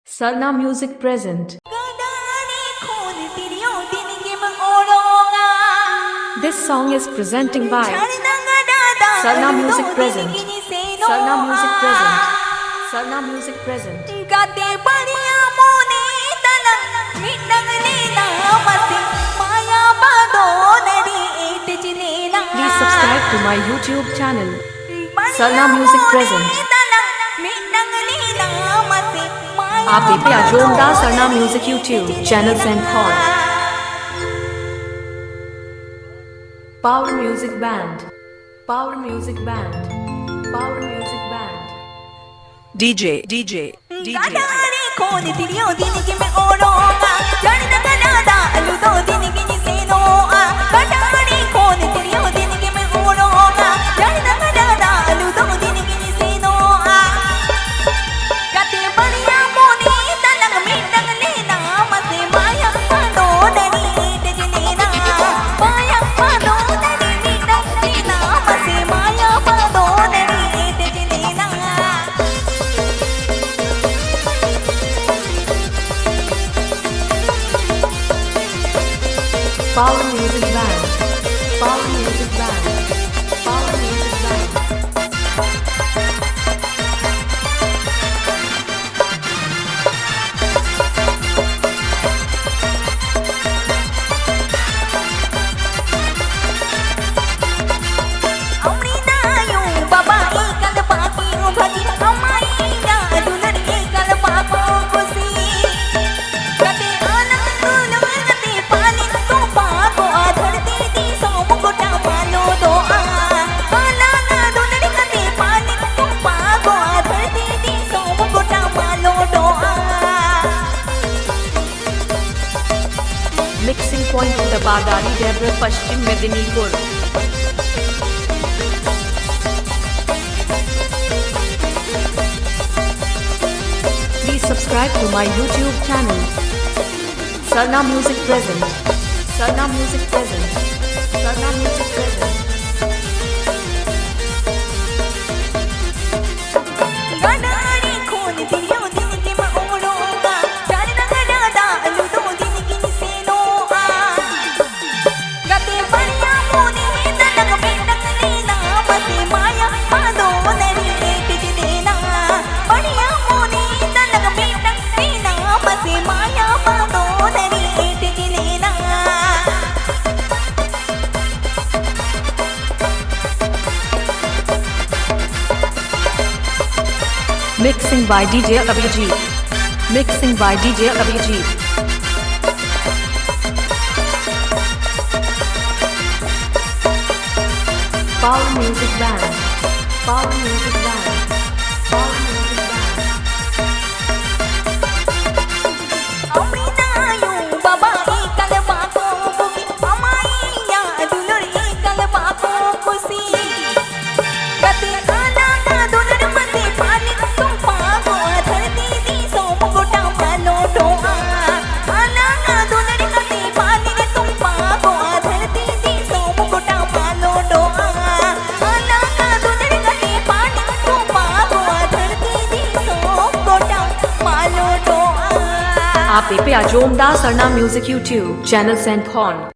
Sarna Music present. This song is presenting by Sarna Music present. Sarna Music present. Sarna Music present. Please subscribe to my YouTube channel. Sarna Music present. Aapeya Joher Sarna Music YouTube channel and Khona. Power Music Band. Power Music Band. Power Music Band. DJ. Gada Khona Tiriyo din ki main oronga janna Gada aludo din ki ni seno Gada Khona Tiriyo din ki main oronga janna Gada aludo din ki ni seno kate baniya moni talang mitang lena mate maya pano dari tejnena maya pano dari mitang lena mate maya pano dari tejnena Power Music Band. Power Music Band. Power Music Band. Amrina yung babae kalapaki ubhagi amai na Dulor kalapako kusi kate anak tulong kate palin to pago adharti di somukota palo do ala na Dulor kate palin to pago adharti di somukota palo do Mixing point Vill-Dabadari Daram Paschim Medinipur. Please subscribe to my YouTube channel. Sarna Music present. Sarna Music present. Sarna Music present. Gada Khona Tiriyo din ki main oronga janna Gada aludo din ki ni seno gate baniya moni talang mitang lena mate maya pano dari tejnena baniya moni talang mitang lena mate maya pano dari tejnena Mixing by DJ Abhijit. Mixing by DJ Abhijit. Power Music Band. Power Music Band. Power Music Band. Amrina yung babae kalapako bugi amai na Dulor kalapako kusi kate ala na Dulor mate palin tum pago adharti di somukota palo do ala na Dulor kate palin tum pago adharti di somukota palo do ala na Dulor kate palin tum pago adharti di somukota palo do Aapeya Joher Sarna Music YouTube channel and Khona.